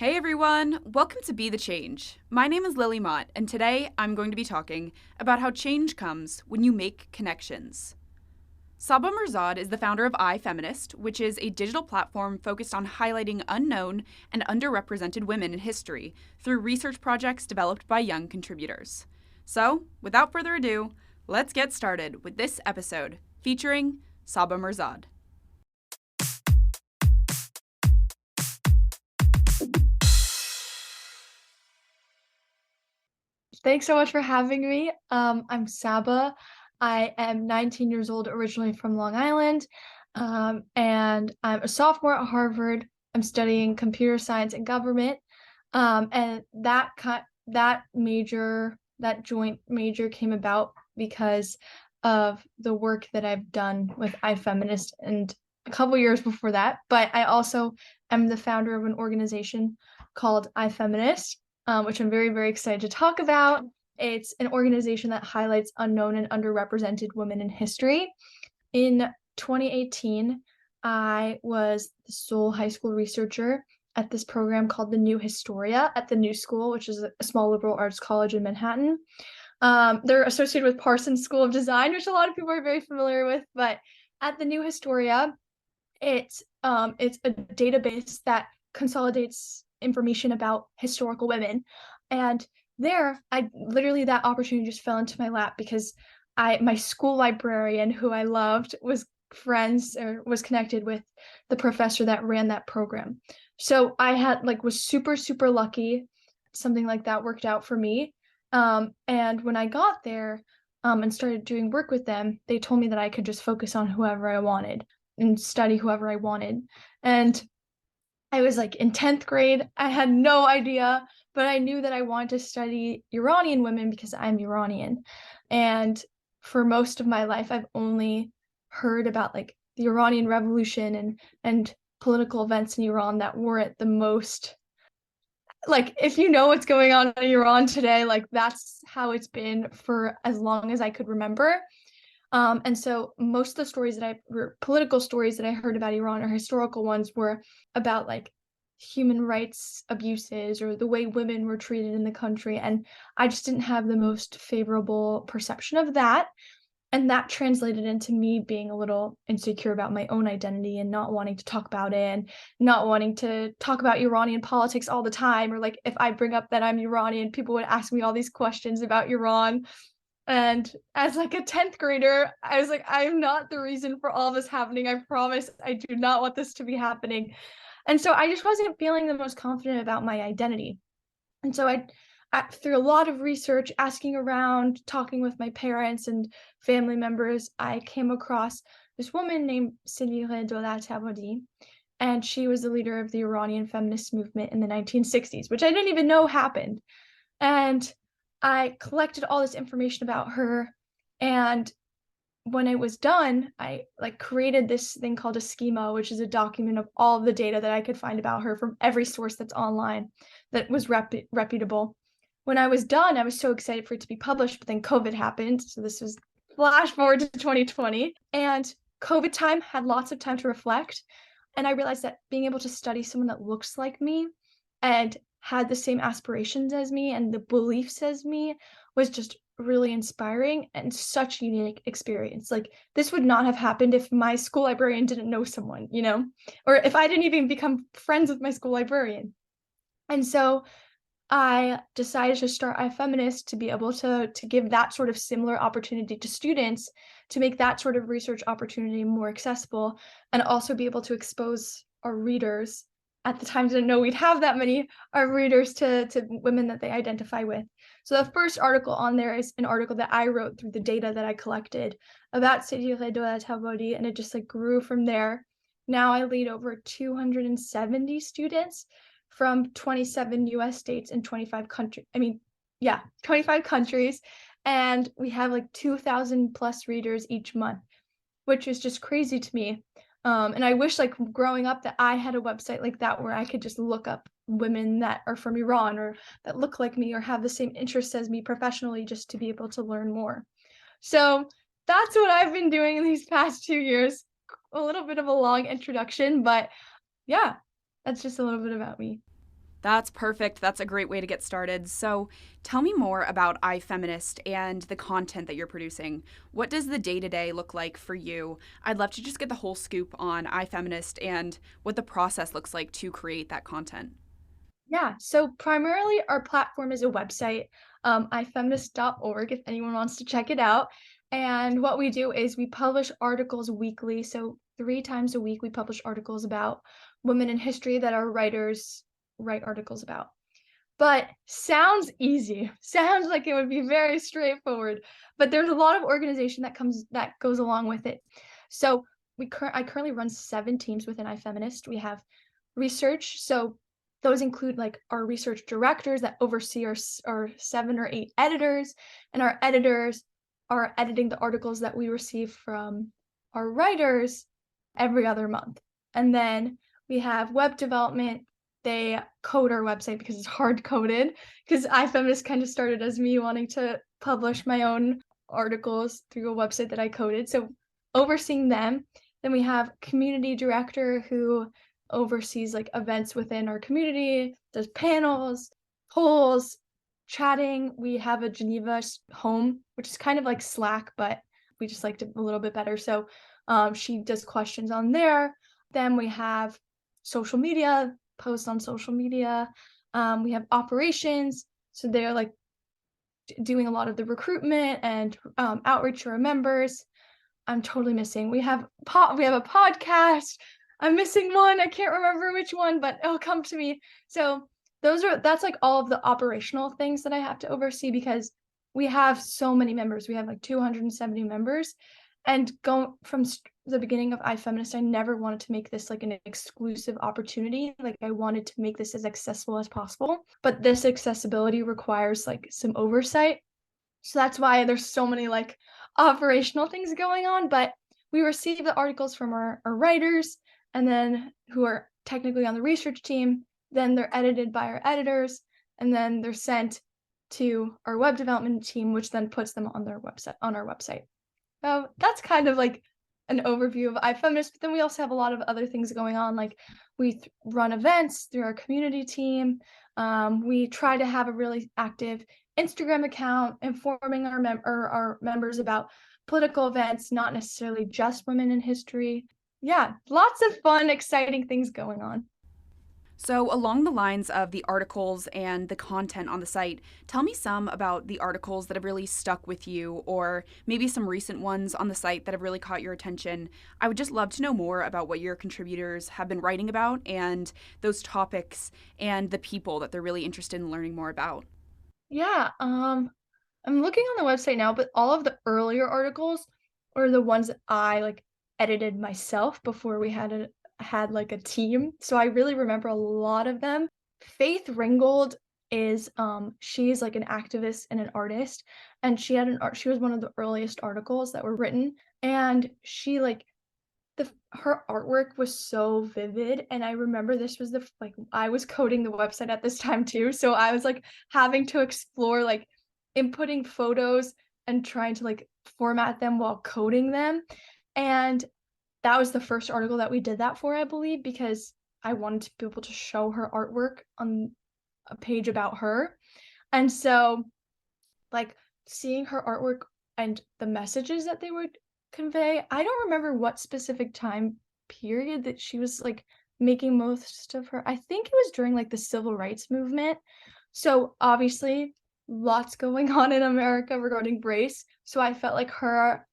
Hey everyone, welcome to Be the Change. My name is Lily Mott, and today I'm going to be talking about how change comes when you make connections. Saba Mehrzad is the founder of iFeminist, which is a digital platform focused on highlighting unknown and underrepresented women in history through research projects developed by young contributors. So, without further ado, let's get started with this episode featuring Saba Mehrzad. Thanks so much for having me. I'm Saba. I am 19 years old, originally from Long Island, and I'm a sophomore at Harvard. I'm studying computer science and government, and that joint major came about because of the work that I've done with iFeminist and a couple years before that. But I also am the founder of an organization called iFeminist, which I'm very, very excited to talk about. It's an organization that highlights unknown and underrepresented women in history. In 2018, I was the sole high school researcher at this program called the New Historia at the New School, which is a small liberal arts college in Manhattan. They're associated with Parsons School of Design, which a lot of people are very familiar with. But at the New Historia, it's a database that consolidates information about historical women. And there, I literally that opportunity just fell into my lap because my school librarian, who I loved, was connected with the professor that ran that program. So I was super, super lucky. Something like that worked out for me. And when I got there, and started doing work with them, they told me that I could just focus on whoever I wanted and study whoever I wanted. And I was like in 10th grade. I had no idea, but I knew that I wanted to study Iranian women because I'm Iranian. And for most of my life, I've only heard about like the Iranian Revolution and political events in Iran that weren't the most like if you know what's going on in Iran today, like that's how it's been for as long as I could remember. And so most of the political stories that I heard about Iran or historical ones were about like human rights abuses or the way women were treated in the country. And I just didn't have the most favorable perception of that. And that translated into me being a little insecure about my own identity and not wanting to talk about it and not wanting to talk about Iranian politics all the time. Or like if I bring up that I'm Iranian, people would ask me all these questions about Iran. And as like a 10th grader, I was like, I'm not the reason for all this happening. I promise I do not want this to be happening. And so I just wasn't feeling the most confident about my identity. And so through a lot of research, asking around, talking with my parents and family members, I came across this woman named Sylvie Dolat-Tabodi, and she was the leader of the Iranian feminist movement in the 1960s, which I didn't even know happened. And I collected all this information about her, and when it was done, I like created this thing called a schema, which is a document of all of the data that I could find about her from every source that's online that was reputable. When I was done, I was so excited for it to be published, but then COVID happened. So this was flash forward to 2020, and COVID time had lots of time to reflect. And I realized that being able to study someone that looks like me and had the same aspirations as me and the beliefs as me was just really inspiring and such a unique experience. Like this would not have happened if my school librarian didn't know someone, or if I didn't even become friends with my school librarian. And so I decided to start iFeminist to be able to give that sort of similar opportunity to students, to make that sort of research opportunity more accessible, and also be able to expose our readers. At the time, didn't know we'd have that many our readers to women that they identify with. So the first article on there is an article that I wrote through the data that I collected about Sidi Redoya Tabodi, and it just like grew from there. Now I lead over 270 students from 27 US states and 25 countries. 25 countries. And we have like 2,000 plus readers each month, which is just crazy to me. And I wish like growing up that I had a website like that where I could just look up women that are from Iran or that look like me or have the same interests as me professionally just to be able to learn more. So that's what I've been doing in these past 2 years. A little bit of a long introduction, but yeah, that's just a little bit about me. That's perfect. That's a great way to get started. So, tell me more about iFeminist and the content that you're producing. What does the day to day look like for you? I'd love to just get the whole scoop on iFeminist and what the process looks like to create that content. Yeah, so primarily our platform is a website, ifeminist.org, if anyone wants to check it out. And what we do is we publish articles weekly. So 3 times a week, we publish articles about women in history that our writers write articles about. But sounds easy. Sounds like it would be very straightforward, but there's a lot of organization that goes along with it. So I currently run 7 teams within iFeminist. We have research, so those include like our research directors that oversee our 7 or 8 editors, and our editors are editing the articles that we receive from our writers every other month. And then we have web development. They code our website because it's hard coded. Because iFeminist kind of started as me wanting to publish my own articles through a website that I coded. So overseeing them. Then we have community director who oversees like events within our community, does panels, polls, chatting. We have a Geneva home, which is kind of like Slack, but we just liked it a little bit better. So she does questions on there. Then we have social media, post on social media. We have operations. So they're like doing a lot of the recruitment and outreach to our members. I'm totally missing. We have a podcast. I'm missing one. I can't remember which one, but it'll come to me. So that's like all of the operational things that I have to oversee because we have so many members. We have like 270 members. And go from the beginning of iFeminist, I never wanted to make this like an exclusive opportunity. Like I wanted to make this as accessible as possible. But this accessibility requires like some oversight. So that's why there's so many like operational things going on. But we receive the articles from our writers and then who are technically on the research team. Then they're edited by our editors and then they're sent to our web development team, which then puts them on our website. So that's kind of like an overview of iFeminist, but then we also have a lot of other things going on. Like we run events through our community team. We try to have a really active Instagram account, informing our members about political events, not necessarily just women in history. Yeah, lots of fun, exciting things going on. So, along the lines of the articles and the content on the site, tell me some about the articles that have really stuck with you, or maybe some recent ones on the site that have really caught your attention. I would just love to know more about what your contributors have been writing about and those topics and the people that they're really interested in learning more about. Yeah, I'm looking on the website now, but all of the earlier articles are the ones that I like edited myself before we had like a team. So I really remember a lot of them. Faith Ringgold is she's like an activist and an artist, and she was one of the earliest articles that were written, and she like her artwork was so vivid. And I remember this was like I was coding the website at this time too, so I was like having to explore like inputting photos and trying to like format them while coding them. And that was the first article that we did that for, I believe, because I wanted to be able to show her artwork on a page about her. And so like seeing her artwork and the messages that they would convey. I don't remember what specific time period that she was like making most of her. I think it was during like the civil rights movement. So obviously lots going on in America regarding race. So I felt like her,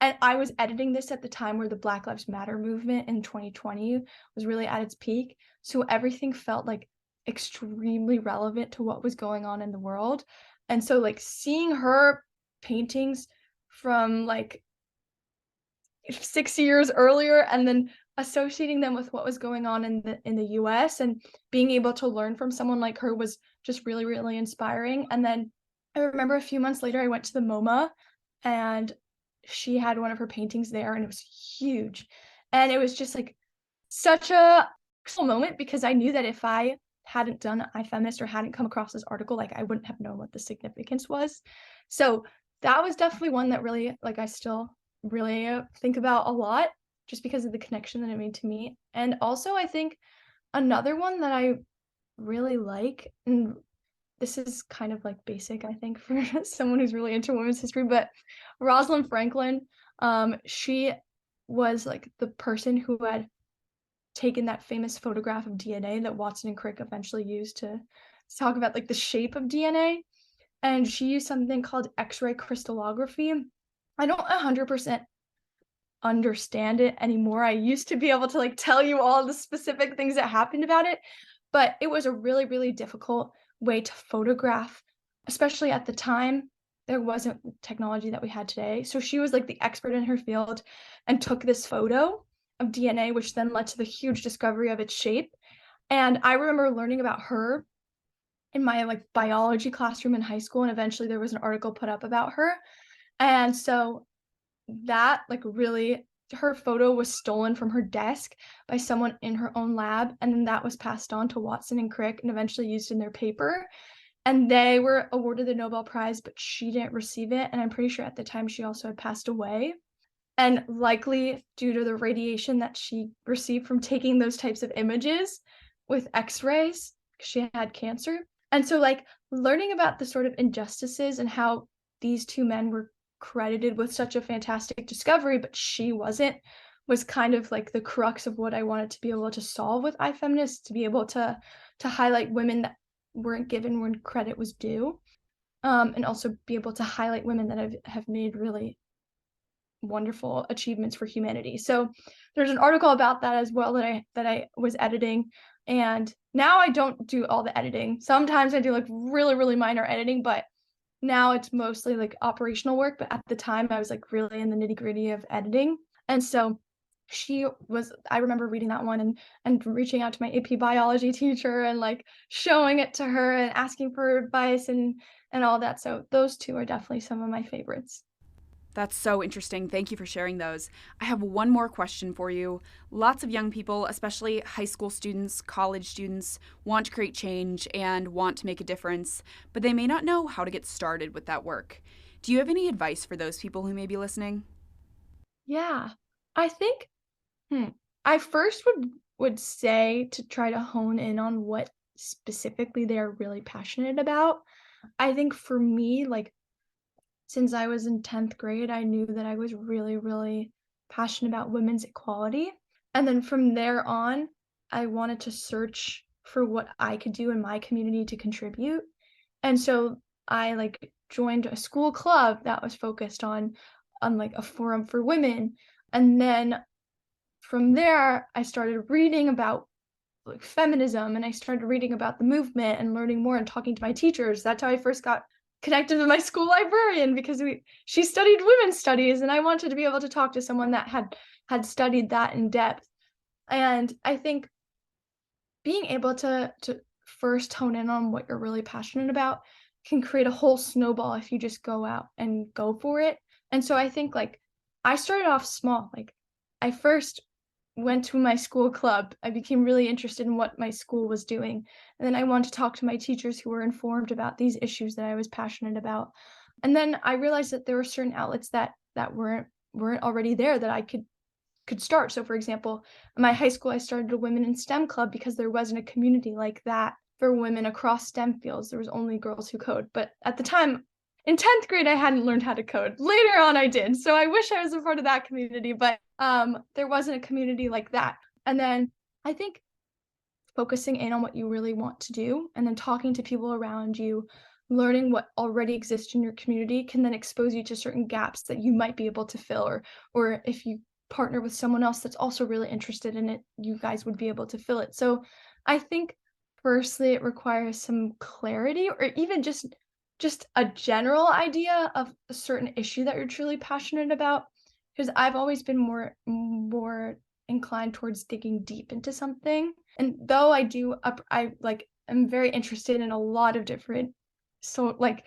and I was editing this at the time where the Black Lives Matter movement in 2020 was really at its peak. So everything felt like extremely relevant to what was going on in the world. And so like seeing her paintings from like 6 years earlier and then associating them with what was going on in the US and being able to learn from someone like her was just really, really inspiring. And then I remember a few months later, I went to the MoMA and she had one of her paintings there and it was huge. And it was just like such a personal moment because I knew that if I hadn't done iFeminist or hadn't come across this article, like I wouldn't have known what the significance was. So that was definitely one that really, like, I still really think about a lot just because of the connection that it made to me. And also, I think another one that I really like, and this is kind of like basic, I think, for someone who's really into women's history, but Rosalind Franklin, she was like the person who had taken that famous photograph of DNA that Watson and Crick eventually used to talk about like the shape of DNA. And she used something called X-ray crystallography. I don't 100% understand it anymore. I used to be able to like tell you all the specific things that happened about it, but it was a really, really difficult way to photograph, especially at the time. There wasn't the technology that we had today. So she was like the expert in her field and took this photo of DNA, which then led to the huge discovery of its shape. And I remember learning about her in my like biology classroom in high school. And eventually there was an article put up about her. And so that, like, really her photo was stolen from her desk by someone in her own lab, and then that was passed on to Watson and Crick and eventually used in their paper, and they were awarded the Nobel Prize, but she didn't receive it, and I'm pretty sure at the time she also had passed away, and likely due to the radiation that she received from taking those types of images with X-rays, 'cause she had cancer, and so, like, learning about the sort of injustices and how these 2 men were credited with such a fantastic discovery, but she wasn't, was kind of like the crux of what I wanted to be able to solve with iFeminist, to be able to highlight women that weren't given when credit was due, and also be able to highlight women that have made really wonderful achievements for humanity. So there's an article about that as well that I was editing, and now I don't do all the editing. Sometimes I do like really, really minor editing, but now it's mostly like operational work, but at the time I was like really in the nitty-gritty of editing. And so I remember reading that one and reaching out to my AP biology teacher and like showing it to her and asking for advice and all that. So those two are definitely some of my favorites. That's so interesting. Thank you for sharing those. I have one more question for you. Lots of young people, especially high school students, college students, want to create change and want to make a difference, but they may not know how to get started with that work. Do you have any advice for those people who may be listening? Yeah. I think hmm, I first would say to try to hone in on what specifically they're really passionate about. I think for me, like since I was in 10th grade, I knew that I was really, really passionate about women's equality. And then from there on, I wanted to search for what I could do in my community to contribute. And so I like joined a school club that was focused on like a forum for women. And then from there, I started reading about like feminism and I started reading about the movement and learning more and talking to my teachers. That's how I first got connected with my school librarian because she studied women's studies and I wanted to be able to talk to someone that had studied that in depth. And I think being able to first hone in on what you're really passionate about can create a whole snowball if you just go out and go for it. And so I think like I started off small. Like I first went to my school club. I became really interested in what my school was doing. And then I wanted to talk to my teachers who were informed about these issues that I was passionate about. And then I realized that there were certain outlets that weren't already there that I could start. So for example, in my high school, I started a women in STEM club because there wasn't a community like that for women across STEM fields. There was only girls who code. But at the time, in 10th grade, I hadn't learned how to code. Later on, I did. So I wish I was a part of that community, but there wasn't a community like that. And then I think focusing in on what you really want to do and then talking to people around you, learning what already exists in your community can then expose you to certain gaps that you might be able to fill or if you partner with someone else that's also really interested in it, you guys would be able to fill it. So I think firstly it requires some clarity or even just a general idea of a certain issue that you're truly passionate about because I've always been more inclined towards digging deep into something. And though I like am very interested in a lot of different so like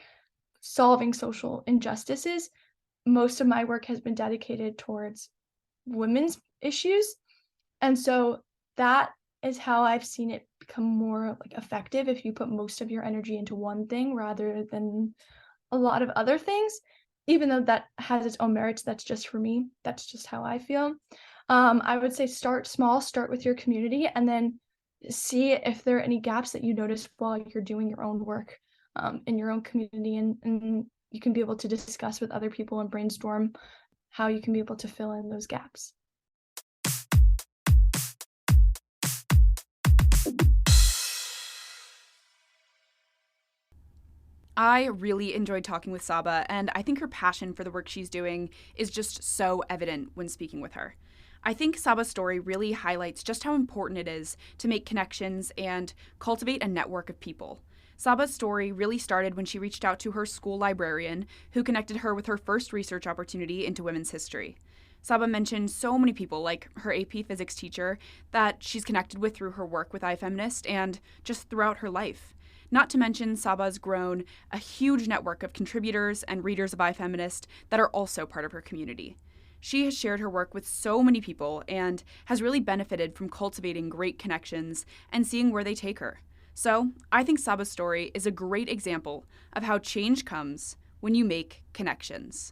solving social injustices, most of my work has been dedicated towards women's issues. And so that is how I've seen it become more like effective if you put most of your energy into one thing rather than a lot of other things. Even though that has its own merits, that's just for me. That's just how I feel. I would say start small, start with your community, and then see if there are any gaps that you notice while you're doing your own work in your own community, and you can be able to discuss with other people and brainstorm how you can be able to fill in those gaps. I really enjoyed talking with Saba, and I think her passion for the work she's doing is just so evident when speaking with her. I think Saba's story really highlights just how important it is to make connections and cultivate a network of people. Saba's story really started when she reached out to her school librarian, who connected her with her first research opportunity into women's history. Saba mentioned so many people, like her AP physics teacher, that she's connected with through her work with iFeminist and just throughout her life. Not to mention, Saba's grown a huge network of contributors and readers of iFeminist that are also part of her community. She has shared her work with so many people and has really benefited from cultivating great connections and seeing where they take her. So, I think Saba's story is a great example of how change comes when you make connections.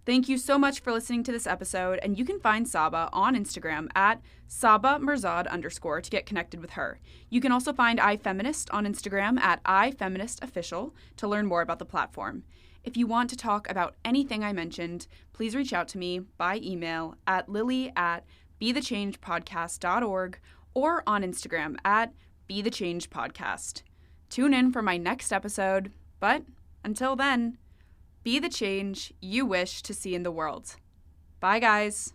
Thank you so much for listening to this episode, and you can find Saba on Instagram at Saba Mehrzad _ to get connected with her. You can also find iFeminist on Instagram at iFeministOfficial to learn more about the platform. If you want to talk about anything I mentioned, please reach out to me by email at lily@bethechangepodcast.org or on Instagram at bethechangepodcast. Tune in for my next episode, but until then, be the change you wish to see in the world. Bye, guys.